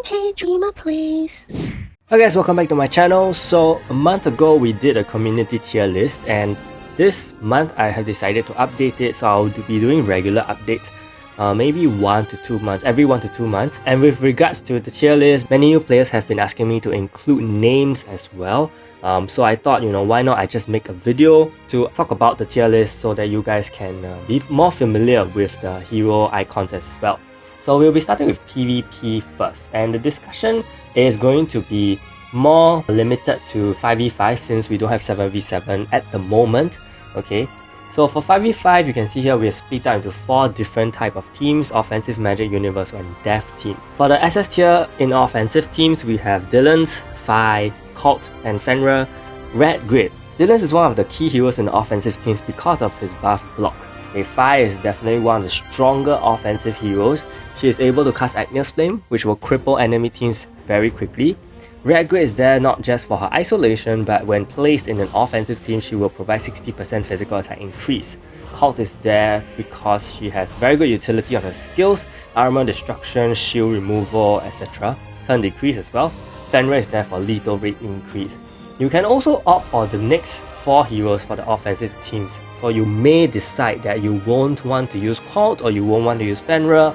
Okay, dreamer, please. Hi guys, welcome back to my channel. So a month ago we did a community tier list, and this month I have decided to update it, so I'll be doing regular updates, maybe every 1 to 2 months. And with regards to the tier list, many new players have been asking me to include names as well. So I thought, why not I just make a video to talk about the tier list so that you guys can be more familiar with the hero icons as well. So we'll be starting with PvP first, and the discussion is going to be more limited to 5v5 since we don't have 7v7 at the moment. Okay, so for 5v5, you can see here we are split out into 4 different type of teams: offensive, magic, universal, and death team. For the SS tier, in offensive teams, we have Dylan's, Phi, Cult, and Fenrir, Red Grid. Dylan's is one of the key heroes in the offensive teams because of his buff block. Phi is definitely one of the stronger offensive heroes. She is able to cast Agni's Flame, which will cripple enemy teams very quickly. Red Grid is there not just for her isolation, but when placed in an offensive team, she will provide 60% physical attack increase. Cult is there because she has very good utility on her skills: armor destruction, shield removal, etc. Turn decrease as well. Fenrir is there for lethal rate increase. You can also opt for the next 4 heroes for the offensive teams. So you may decide that you won't want to use Cult or you won't want to use Fenrir.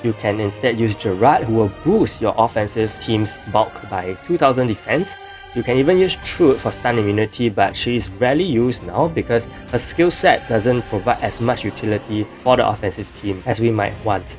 You can instead use Gerard, who will boost your offensive team's bulk by 2000 defense. You can even use Truth for stun immunity, but she is rarely used now because her skill set doesn't provide as much utility for the offensive team as we might want.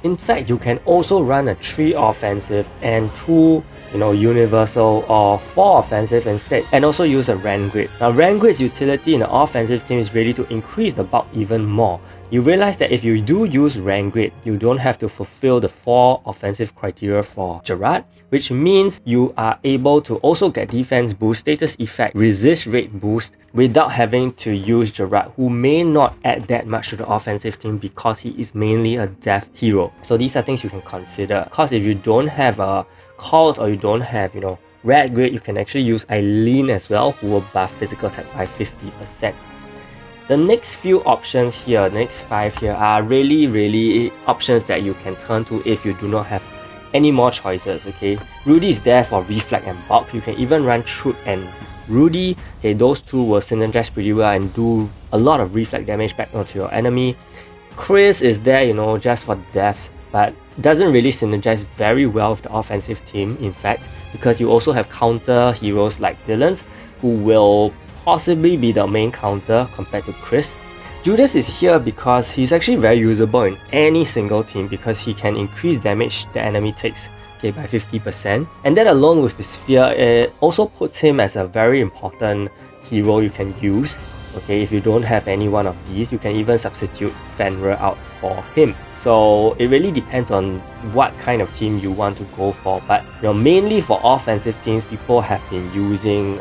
In fact, you can also run a 3 offensive and 2 universal, or 4 offensive instead, and also use a Red Grid. Now, Red Grid's utility in the offensive team is really to increase the bulk even more. You realize that if you do use Red Grid, you don't have to fulfill the 4 offensive criteria for Gerard, which means you are able to also get defense boost, status effect, resist rate boost without having to use Gerard, who may not add that much to the offensive team because he is mainly a death hero. So these are things you can consider. Because if you don't have a Cult or you don't have, Red Grid, you can actually use Eileen as well, who will buff physical attack by 50%. The next few options here, the next 5 here, are really options that you can turn to if you do not have any more choices. Okay, Rudy is there for reflect and bulk. You can even run Truth and Rudy. Okay, those two will synergize pretty well and do a lot of reflect damage back onto your enemy. Chris is there, just for deaths, but doesn't really synergize very well with the offensive team, in fact, because you also have counter heroes like Dylan's, who will possibly be the main counter compared to Chris. Judas is here because he's actually very usable in any single team because he can increase damage the enemy takes, by 50%. And that alone with his sphere, it also puts him as a very important hero you can use. Okay, if you don't have any one of these, you can even substitute Fenrir out for him. So it really depends on what kind of team you want to go for. But mainly for offensive teams, people have been using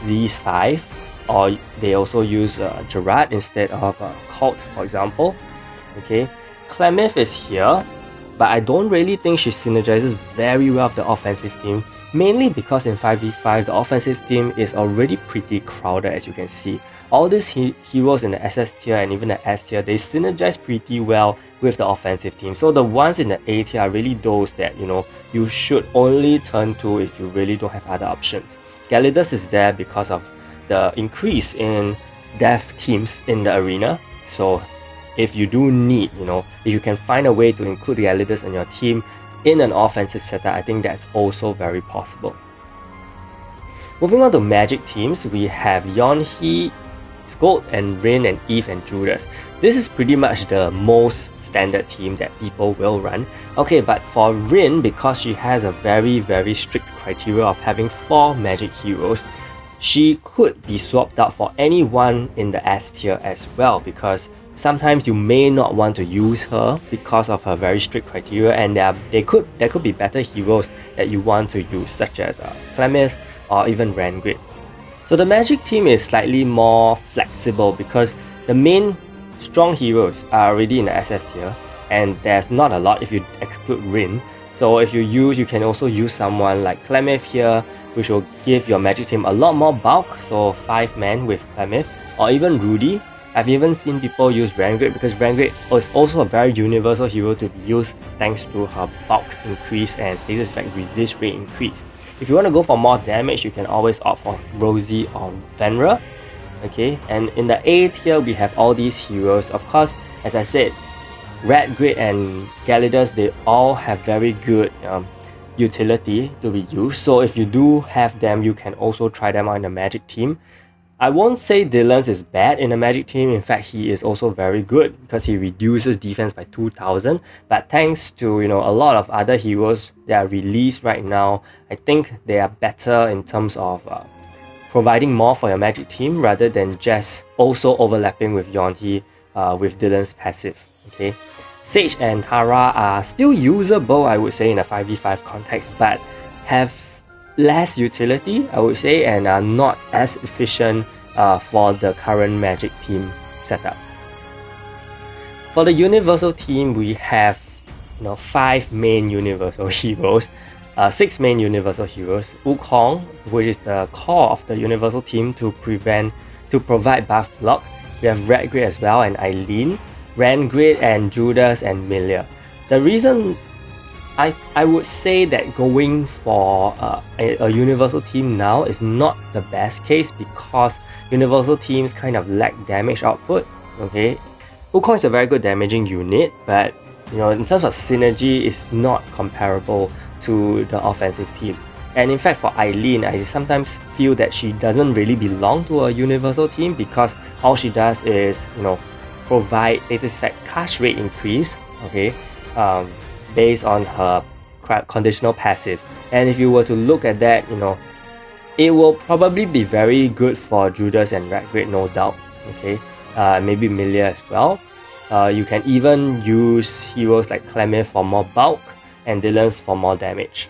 these 5, or they also use Gerard instead of Cult, for example. Okay, Clemith is here, but I don't really think she synergizes very well with the offensive team, mainly because in 5v5 the offensive team is already pretty crowded. As you can see, all these heroes in the SS tier and even the S tier, they synergize pretty well with the offensive team. So the ones in the A tier are really those that you should only turn to if you really don't have other options. Galidus is there because of the increase in death teams in the arena. So if you do need, if you can find a way to include Galidus in your team in an offensive setup, I think that's also very possible. Moving on to magic teams, we have Yonhee, Skold, and Rin, and Eve, and Judas. This is pretty much the most standard team that people will run. Okay, but for Rin, because she has a very strict criteria of having 4 magic heroes, she could be swapped out for anyone in the S tier as well, because sometimes you may not want to use her because of her very strict criteria, and there could be better heroes that you want to use, such as Clemith or even Red Grid. So the magic team is slightly more flexible because the main strong heroes are already in the SS tier, and there's not a lot if you exclude Rin. So if you can also use someone like Clemith here, which will give your magic team a lot more bulk, so 5 men with Clemith, or even Rudy, I've even seen people use Rangrid because Rangrid is also a very universal hero to be used thanks to her bulk increase and status effect resist rate increase. If you want to go for more damage, you can always opt for Rosie or Venra. Okay, and in the A tier, we have all these heroes. Of course, as I said, Rangrid and Gyarados, they all have very good utility to be used. So if you do have them, you can also try them out in the Magic team. I won't say Dylan's is bad in the Magic team. In fact, he is also very good because he reduces defense by 2000. But thanks to a lot of other heroes that are released right now, I think they are better in terms of providing more for your Magic team rather than just also overlapping with Yonhi with Dylan's passive. Okay, Sage and Tara are still usable, I would say, in a 5v5 context, but have less utility, I would say, and are not as efficient for the current Magic team setup. For the Universal team, we have 5 main Universal heroes, 6 main Universal heroes. Wukong, which is the core of the Universal team to provide buff block. We have Rangrid as well and Eileen, Rangrid and Judas and Milia. The reason I would say that going for a Universal team now is not the best case because Universal teams kind of lack damage output. Okay, Wukong is a very good damaging unit, but in terms of synergy, it's not comparable to the offensive team. And in fact, for Eileen, I sometimes feel that she doesn't really belong to a Universal team because all she does is provide status effect cast rate increase. Okay. Based on her conditional passive, and if you were to look at that, it will probably be very good for Judas and Rangrid, no doubt. Okay, maybe Milia as well. You can even use heroes like Clemith for more bulk and Dylan's for more damage.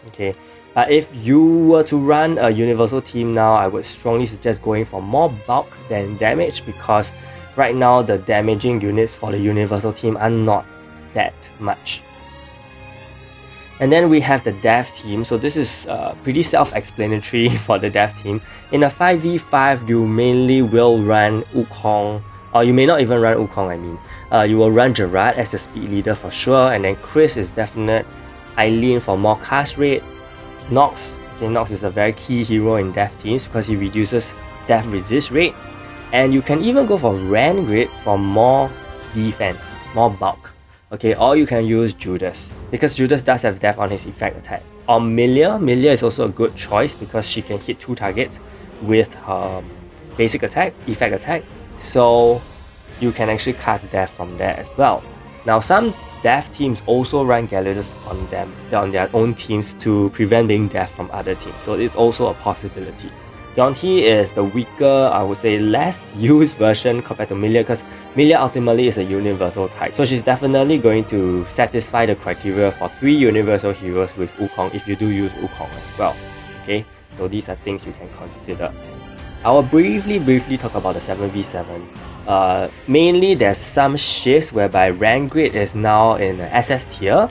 Okay, but if you were to run a Universal team now, I would strongly suggest going for more bulk than damage because right now the damaging units for the Universal team are not that much. And then we have the Dev team. So this is pretty self-explanatory for the Dev team. In a 5v5, you mainly will run Wukong, or you may not even run Wukong, I mean. You will run Gerard as the speed leader for sure, and then Chris is definite, Eileen for more cast rate, Nox. Okay, Nox is a very key hero in Dev teams because he reduces death resist rate. And you can even go for Rangrid for more defense, more bulk. Okay, or you can use Judas because Judas does have death on his effect attack. Or Milia is also a good choice because she can hit 2 targets with her basic attack, effect attack. So you can actually cast death from there as well. Now some Dev teams also run Gyarados on their own teams to prevent being deaf from other teams. So it's also a possibility. Yonhi is the weaker, I would say less used version compared to Milia because Milia ultimately is a universal type. So she's definitely going to satisfy the criteria for 3 universal heroes with Wukong if you do use Wukong as well. Okay, so these are things you can consider. I will briefly talk about the 7v7. Mainly there's some shifts whereby Rangrid is now in SS tier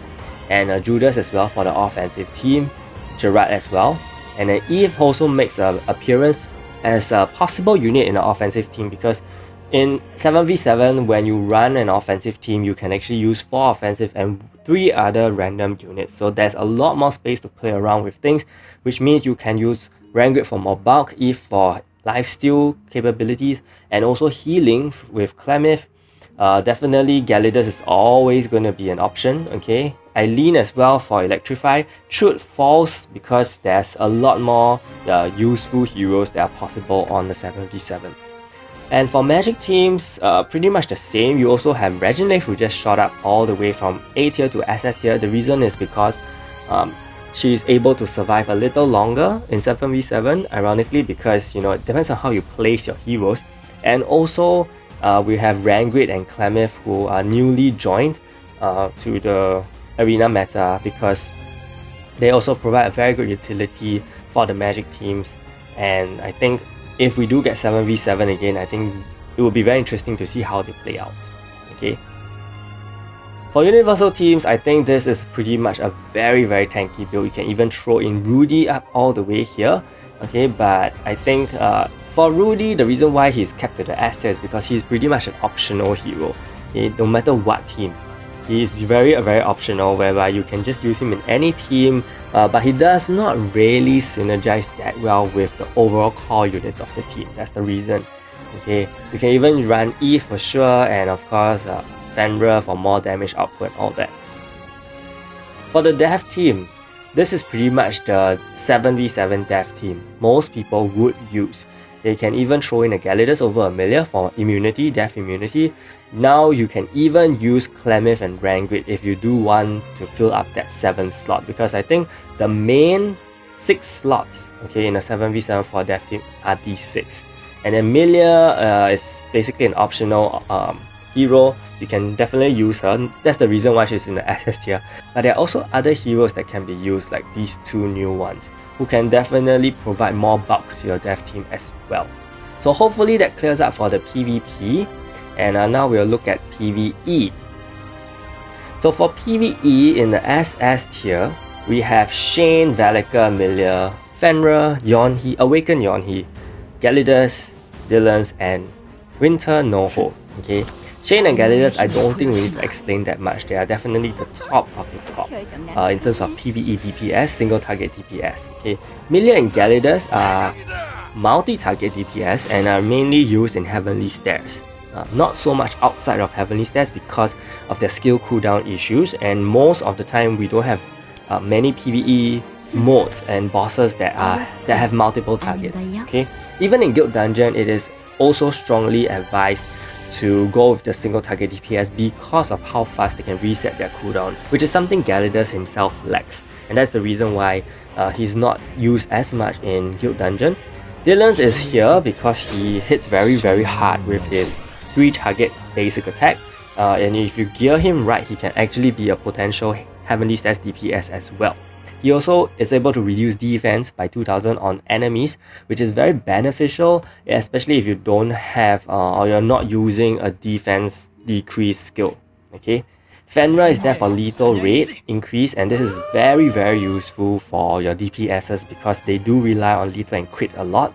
and Judas as well for the offensive team, Gerard as well. And then Eve also makes an appearance as a possible unit in the offensive team because in 7v7, when you run an offensive team, you can actually use 4 offensive and 3 other random units. So there's a lot more space to play around with things, which means you can use Rangrid for more bulk, Eve for lifesteal capabilities, and also healing with Clemith. Definitely Gyarados is always going to be an option. Okay, Eileen as well for Electrify. Should false because there's a lot more useful heroes that are possible on the 7v7. And for Magic teams, pretty much the same. You also have Reginald who just shot up all the way from A tier to SS tier. The reason is because she's able to survive a little longer in 7v7, ironically, because it depends on how you place your heroes. And also we have Rangrid and Clemith who are newly joined to the arena meta because they also provide a very good utility for the Magic teams. And I think if we do get 7v7 again, I think it will be very interesting to see how they play out. Okay. For Universal teams, I think this is pretty much a very tanky build. You can even throw in Rudy up all the way here. Okay, but I think For Rudy, the reason why he's kept to the S tier is because he's pretty much an optional hero. Okay? No matter what team. He is very optional, whereby you can just use him in any team, but he does not really synergize that well with the overall core units of the team. That's the reason. Okay, you can even run E for sure, and of course Fenrir for more damage output and all that. For the dev team, this is pretty much the 7v7 dev team most people would use. They can even throw in a Galidus over Amelia for immunity, death immunity. Now you can even use Clemith and Rangrid if you do want to fill up that 7th slot, because I think the main 6 slots, okay, in a 7v7 for dev team are these 6. And Amelia is basically an optional hero. You can definitely use her. That's the reason why she's in the SS tier. But there are also other heroes that can be used, like these 2 new ones, who can definitely provide more bulk to your dev team as well. So hopefully that clears up for the PvP. And now we'll look at PvE. So for PvE in the SS tier, we have Shane, Valika, Amelia, Fenrir, Yonhee, Awakened Yonhee, Galidus, Dylan's, and Winter Noho. Okay, Shane and Galidus, I don't think we need to explain that much. They are definitely the top of the top in terms of PVE DPS, single target DPS. Okay, Amelia and Galidus are multi-target DPS and are mainly used in Heavenly Stairs. Not so much outside of Heavenly Stairs because of their skill cooldown issues, and most of the time we don't have many PVE modes and bosses that have multiple targets. Okay, even in Guild Dungeon, it is also strongly advised to go with the single target DPS because of how fast they can reset their cooldown, which is something Galidus himself lacks, and that's the reason why he's not used as much in Guild Dungeon. Dylan's is here because he hits very hard with his 3 target basic attack, and if you gear him right, he can actually be a potential Heavenly Stairs DPS as well. He also is able to reduce defense by 2000 on enemies, which is very beneficial, especially if you don't have or you're not using a defense decrease skill. Okay, Fenrir is there for lethal rate increase, and this is very useful for your DPSs because they do rely on lethal and crit a lot.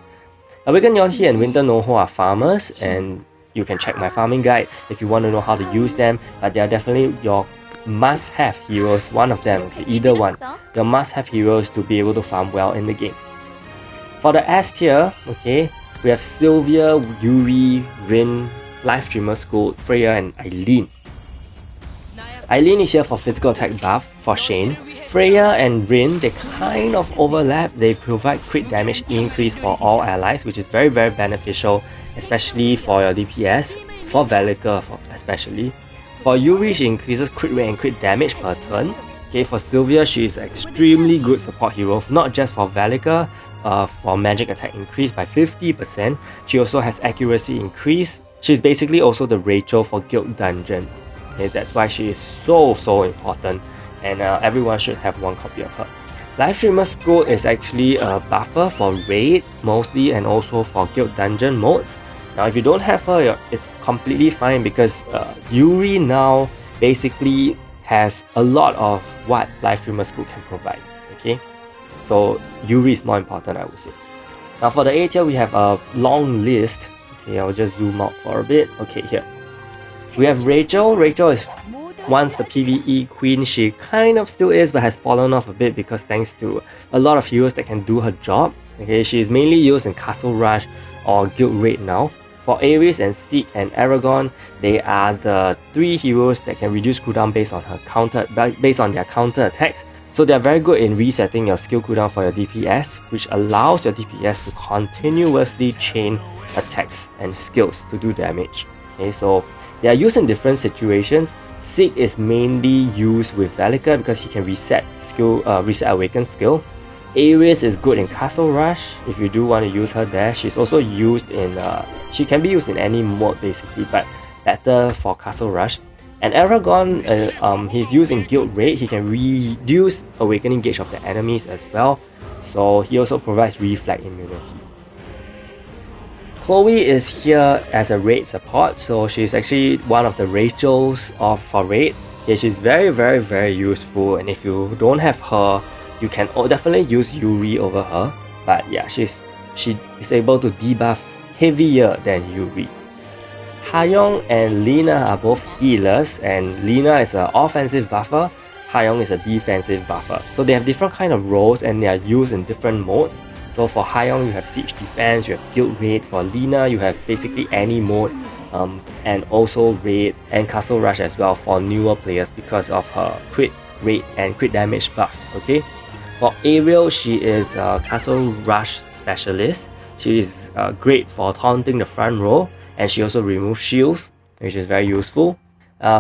Awakened Yonhee and Winter Noho are farmers, and you can check my farming guide if you want to know how to use them, but they are definitely your must-have heroes, one of them, okay, either one, your must-have heroes to be able to farm well in the game. For the S tier, okay, we have Sylvia, Yuri, Rin, Live Streamer School, Freya, and Eileen. Eileen is here for physical attack buff for Shane. Freya and Rin, they kind of overlap. They provide crit damage increase for all allies, which is very beneficial, especially for your DPS, for Valika especially. For Yuri, she increases crit rate and crit damage per turn. Okay, for Sylvia, she is an extremely good support hero, not just for Valika, for magic attack increase by 50%. She also has accuracy increase. She's basically also the Rachel for Guild Dungeon. Okay, that's why she is so important, and everyone should have one copy of her. Live Streamer School is actually a buffer for Raid mostly, and also for Guild Dungeon modes. Now if you don't have her, it's completely fine because Yuri now basically has a lot of what Live Streamer School can provide. Okay, so Yuri is more important, I would say. Now for the A tier, we have a long list. Okay, I'll just zoom out for a bit. Okay, here we have Rachel. Rachel is once the PvE queen. She kind of still is, but has fallen off a bit because thanks to a lot of heroes that can do her job. Okay, she is mainly used in Castle Rush or Guild Raid now. For Ares and Seek and Aragon, they are the 3 heroes that can reduce cooldown based on their counter attacks. So they are very good in resetting your skill cooldown for your DPS, which allows your DPS to continuously chain attacks and skills to do damage. Okay, so they are used in different situations. Seek is mainly used with Valika because he can reset awakened skill. Ares is good in Castle Rush if you do want to use her there. She's also used in she can be used in any mode basically, but better for Castle Rush. And Aragon, he's used in Guild Raid. He can reduce awakening gauge of the enemies as well, so he also provides reflect immunity. Chloe is here as a raid support, so she's actually one of the Rachels for raid. Yeah, she's very useful, and if you don't have her, you can definitely use Yuri over her. But yeah, she's she is able to debuff heavier than Yuri. Hayong and Lina are both healers, and Lina is an offensive buffer, Hayong is a defensive buffer. So they have different kind of roles and they are used in different modes. So for Hayong you have siege defense, you have guild raid. For Lina you have basically any mode, and also raid and castle rush as well for newer players because of her crit rate and crit damage buff. Okay. For Ariel, she is a castle rush specialist. She is great for taunting the front row, and she also removes shields, which is very useful.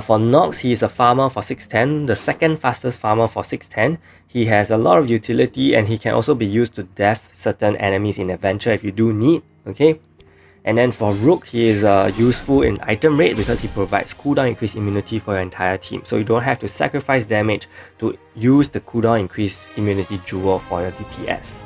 For Nox, he is a farmer for 610, the second fastest farmer for 610. He has a lot of utility and he can also be used to death certain enemies in adventure if you do need. Okay. And then for Rook, he is useful in item raid because he provides cooldown increase immunity for your entire team. So you don't have to sacrifice damage to use the cooldown increase immunity jewel for your DPS.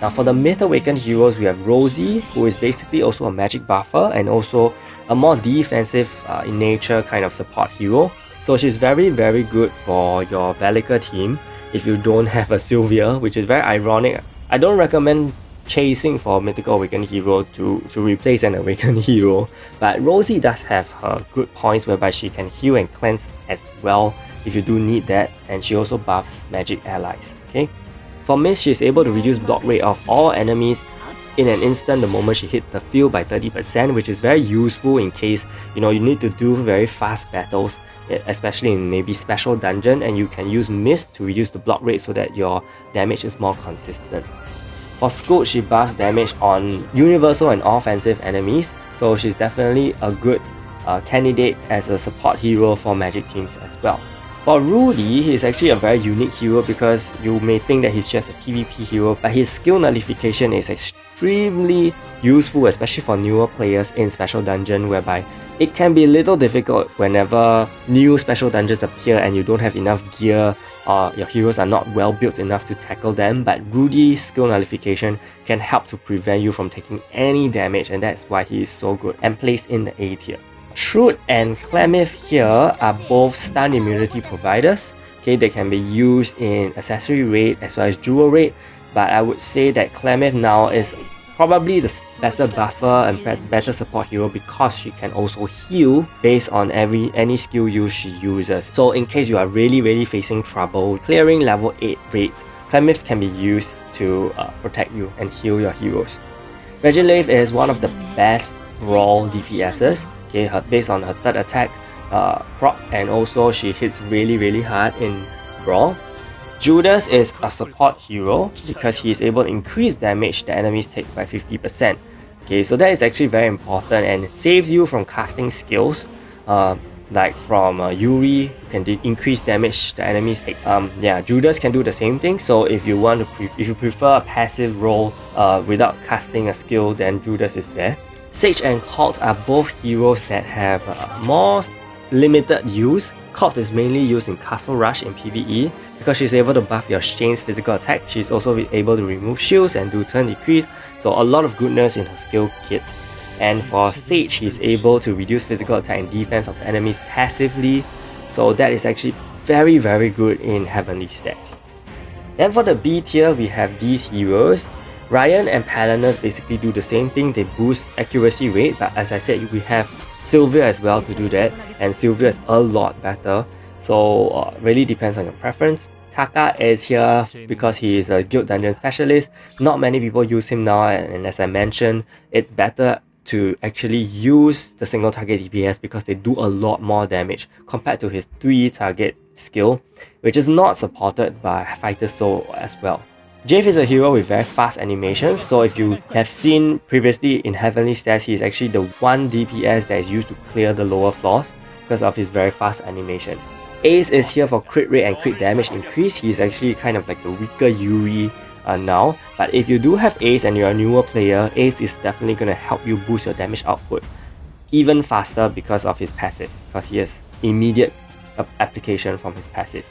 Now for the Myth Awakened heroes, we have Rosie, who is basically also a magic buffer and also a more defensive in nature kind of support hero. So she's very good for your Velica team if you don't have a Sylvia, which is very ironic. I don't recommend chasing for Mythical Awakened hero to replace an Awakened hero, but Rosie does have her good points whereby she can heal and cleanse as well if you do need that, and she also buffs magic allies. Okay. For Mist, she is able to reduce block rate of all enemies in an instant the moment she hits the field by 30%, which is very useful in case you need to do very fast battles, especially in maybe special dungeon, and you can use Mist to reduce the block rate so that your damage is more consistent. For Scout, she buffs damage on universal and offensive enemies, so she's definitely a good candidate as a support hero for magic teams as well. For Rudy, he is actually a very unique hero because you may think that he's just a PvP hero, but his skill nullification is extremely useful, especially for newer players in special dungeon, whereby it can be a little difficult whenever new special dungeons appear and you don't have enough gear or your heroes are not well built enough to tackle them, but Rudy's skill nullification can help to prevent you from taking any damage, and that's why he is so good and placed in the A tier. Truth and Clemith here are both stun immunity providers. Okay, they can be used in accessory raid as well as jewel raid, but I would say that Clemith now is probably the better buffer and better support hero because she can also heal based on any skill use she uses. So in case you are really facing trouble clearing level 8 raids, Clemith can be used to protect you and heal your heroes. Regilave is one of the best brawl DPSs, okay, based on her third attack proc, and also she hits really hard in brawl. Judas is a support hero because he is able to increase damage the enemies take by 50%. Okay, so that is actually very important and it saves you from casting skills like from Yuri, you can increase damage the enemies take. Judas can do the same thing. So if you prefer a passive role without casting a skill, then Judas is there. Sage and Cult are both heroes that have more limited use. Cult is mainly used in Castle Rush in PvE because she's able to buff your Shane's physical attack. She's also able to remove shields and do turn decrease, so a lot of goodness in her skill kit. And for Sage, he's able to reduce physical attack and defense of enemies passively, so that is actually very good in Heavenly Steps. Then for the B tier, we have these heroes. Ryan and Palanus basically do the same thing, they boost accuracy rate, but as I said, we have Sylvia as well to do that, and Sylvia is a lot better, so really depends on your preference. Taka is here because he is a guild dungeon specialist. Not many people use him now, and as I mentioned, it's better to actually use the single target DPS because they do a lot more damage compared to his 3 target skill, which is not supported by Fighter Soul as well. Jave is a hero with very fast animations, so if you have seen previously in Heavenly Stairs, he is actually the one DPS that is used to clear the lower floors because of his very fast animation. Ace is here for crit rate and crit damage increase. He is actually kind of like the weaker Yuri now, but if you do have Ace and you're a newer player, Ace is definitely going to help you boost your damage output even faster because of his passive, because he has immediate application from his passive.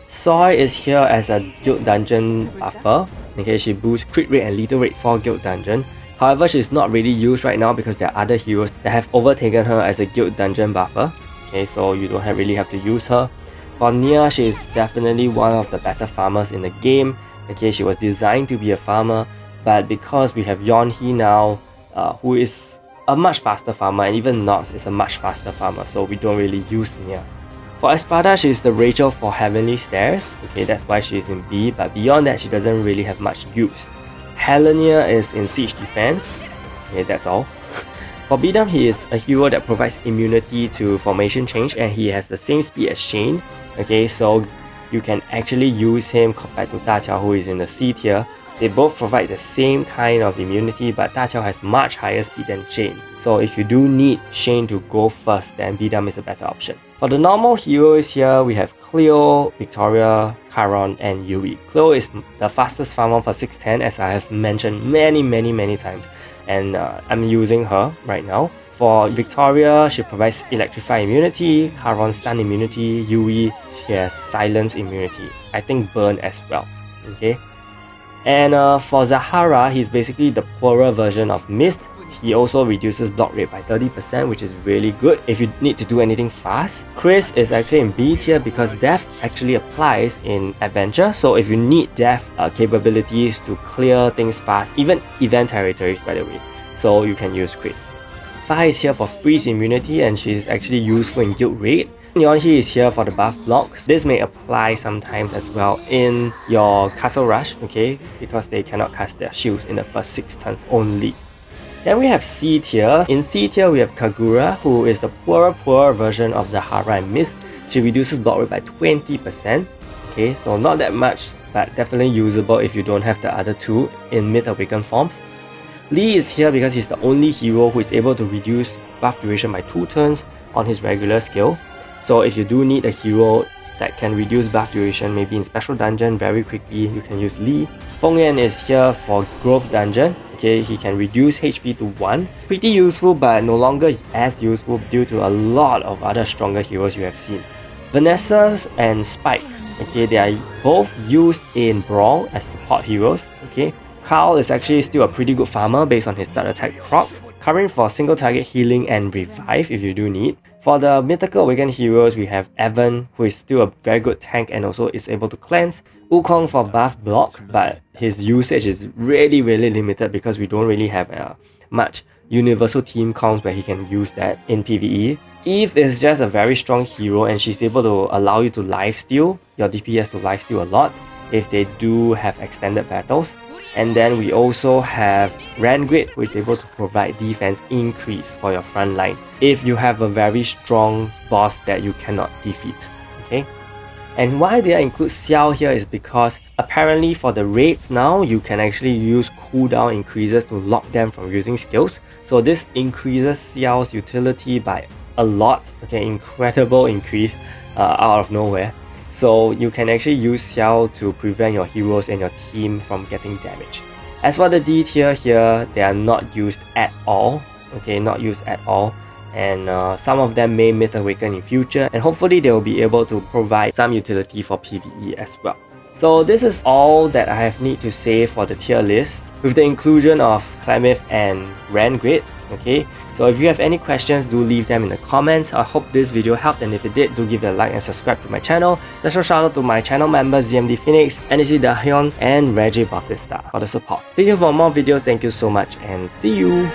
Soy is here as a guild dungeon buffer. Okay, she boosts crit rate and lethal rate for guild dungeon. However, she's not really used right now because there are other heroes that have overtaken her as a guild dungeon buffer. Okay, so you don't really have to use her. For Nia, she is definitely one of the better farmers in the game. Okay, she was designed to be a farmer, but because we have Yonhee now, who is a much faster farmer, and even Nox is a much faster farmer, so we don't really use Nia. For Espada, she's the Rachel for Heavenly Stairs, okay, that's why she's in B, but beyond that she doesn't really have much use. Helenia is in Siege Defense, okay, that's all. For Bidam, he is a hero that provides immunity to formation change, and he has the same speed as Shane, okay, so you can actually use him compared to Da Qiao, who is in the C tier. They both provide the same kind of immunity, but Da Qiao has much higher speed than Shane. So if you do need Shane to go first, then Bidam is a better option. For the normal heroes here, we have Cleo, Victoria, Charon, and Yui. Cleo is the fastest farmer for 610, as I have mentioned many times, and I'm using her right now. For Victoria, she provides Electrify immunity, Charon stun immunity, Yui, she has silence immunity. I think burn as well, okay? And for Zahara, he's basically the poorer version of Mist. He also reduces block rate by 30%, which is really good if you need to do anything fast. Chris is actually in B tier because Death actually applies in Adventure, so if you need Death capabilities to clear things fast, even event territories by the way, so you can use Chris. Fai is here for Freeze immunity, and she's actually useful in Guild Raid. Yonhee is here for the buff blocks. This may apply sometimes as well in your Castle Rush, okay, because they cannot cast their shields in the first 6 turns only. Then we have C tier. In C tier we have Kagura, who is the poorer version of Zahara and Mist. She reduces block rate by 20%, okay, so not that much, but definitely usable if you don't have the other two in mid-awakened forms. Lee is here because he's the only hero who is able to reduce buff duration by 2 turns on his regular skill. So if you do need a hero that can reduce buff duration, maybe in special dungeon very quickly, you can use Lee. Feng Yan is here for Growth Dungeon. Okay, he can reduce HP to 1. Pretty useful, but no longer as useful due to a lot of other stronger heroes you have seen. Vanessa and Spike, okay, they are both used in Brawl as support heroes. Okay, Carl is actually still a pretty good farmer based on his third attack proc, covering for single target healing and revive if you do need. For the Mythical Awakened heroes, we have Evan, who is still a very good tank and also is able to cleanse. Wukong for buff block, but his usage is really limited because we don't really have much universal team comps where he can use that in PvE. Eve is just a very strong hero, and she's able to allow you to lifesteal your DPS to lifesteal a lot if they do have extended battles. And then we also have Rangrid, who is able to provide defense increase for your front line if you have a very strong boss that you cannot defeat, okay? And why did I include Xiao here is because apparently for the raids now, you can actually use cooldown increases to lock them from using skills. So this increases Xiao's utility by a lot, okay, incredible increase out of nowhere. So you can actually use Xiao to prevent your heroes and your team from getting damage. As for the D tier here, they are not used at all, okay, not used at all. And some of them may mid-awaken in future, and hopefully they will be able to provide some utility for PvE as well. So this is all that I need to say for the tier list, with the inclusion of Clemith and Rangrid, okay? So if you have any questions, do leave them in the comments. I hope this video helped, and if it did, do give it a like and subscribe to my channel. Special shout out to my channel members ZMD Phoenix, NEC Dahyun, and Reggie Bautista for the support. Stay tuned for more videos. Thank you so much, and see you!